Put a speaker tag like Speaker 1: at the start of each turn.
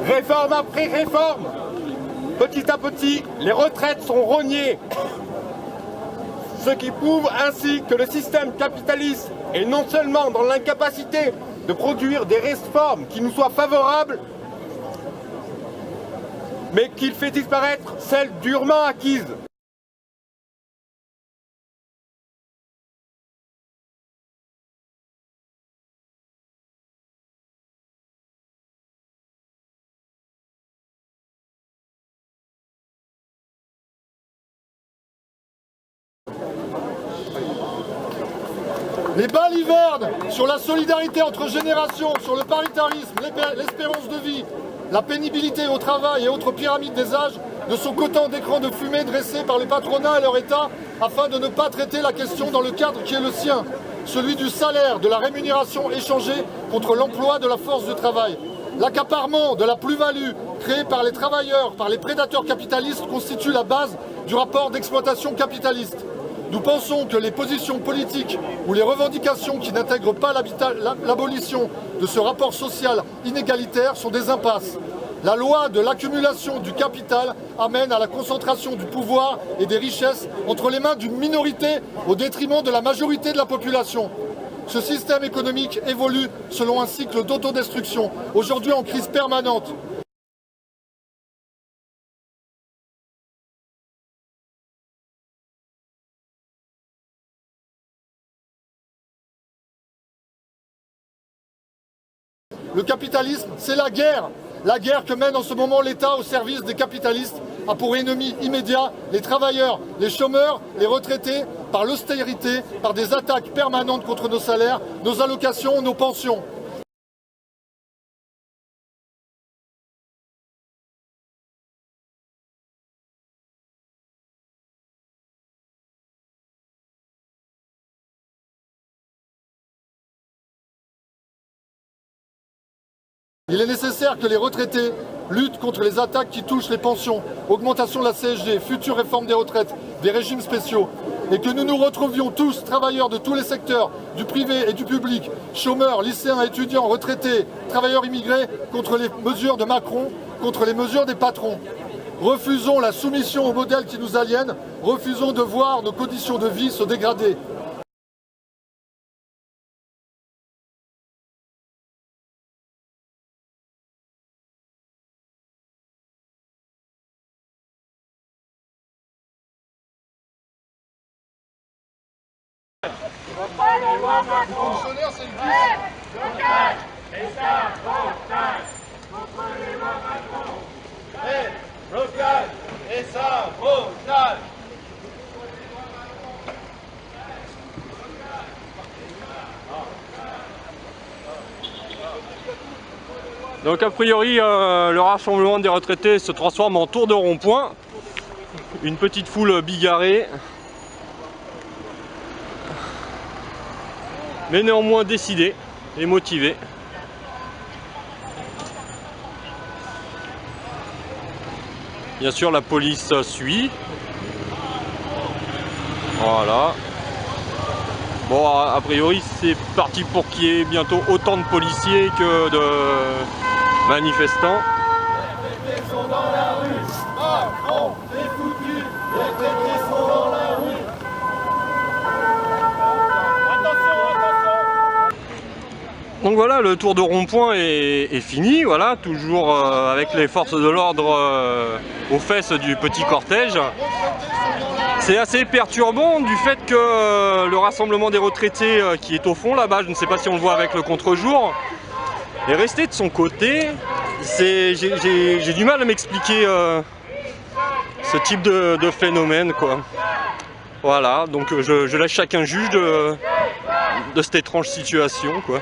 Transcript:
Speaker 1: Réforme après réforme, petit à petit, les retraites sont rognées. Ce qui prouve ainsi que le système capitaliste est non seulement dans l'incapacité de produire des réformes qui nous soient favorables, mais qu'il fait disparaître celles durement acquises.
Speaker 2: Les balivernes sur la solidarité entre générations, sur le paritarisme, l'espérance de vie, la pénibilité au travail et autres pyramides des âges ne sont qu'autant d'écrans de fumée dressés par les patronats et leur État afin de ne pas traiter la question dans le cadre qui est le sien, celui du salaire, de la rémunération échangée contre l'emploi de la force de travail. L'accaparement de la plus-value créée par les travailleurs, par les prédateurs capitalistes constitue la base du rapport d'exploitation capitaliste. Nous pensons que les positions politiques ou les revendications qui n'intègrent pas l'abolition de ce rapport social inégalitaire sont des impasses. La loi de l'accumulation du capital amène à la concentration du pouvoir et des richesses entre les mains d'une minorité au détriment de la majorité de la population. Ce système économique évolue selon un cycle d'autodestruction, aujourd'hui en crise permanente. Le capitalisme, c'est la guerre. La guerre que mène en ce moment l'État au service des capitalistes a pour ennemis immédiats les travailleurs, les chômeurs, les retraités, par l'austérité, par des attaques permanentes contre nos salaires, nos allocations, nos pensions. Il est nécessaire que les retraités luttent contre les attaques qui touchent les pensions, augmentation de la CSG, future réforme des retraites, des régimes spéciaux, et que nous nous retrouvions tous, travailleurs de tous les secteurs, du privé et du public, chômeurs, lycéens, étudiants, retraités, travailleurs immigrés, contre les mesures de Macron, contre les mesures des patrons. Refusons la soumission au modèle qui nous aliène, refusons de voir nos conditions de vie se dégrader.
Speaker 3: Fonctionnaire, c'est le but. Local et sabotage. Contre les lois Macron. Local et sabotage.
Speaker 4: Donc a priori, le rassemblement des retraités se transforme en tour de rond-point. Une petite foule bigarrée. Mais néanmoins décidé et motivé. Bien sûr, la police suit. Voilà. Bon, a priori, c'est parti pour qu'il y ait bientôt autant de policiers que de manifestants.
Speaker 2: Les retraités sont dans la rue. Macron, c'est foutu. Les retraités sont dans la rue.
Speaker 4: Donc voilà, le tour de rond-point est fini, voilà, toujours avec les forces de l'ordre aux fesses du petit cortège. C'est assez perturbant du fait que le rassemblement des retraités qui est au fond là-bas, je ne sais pas si on le voit avec le contre-jour, est resté de son côté. J'ai du mal à m'expliquer ce type de phénomène, quoi. Voilà, donc je laisse chacun juge de cette étrange situation, quoi.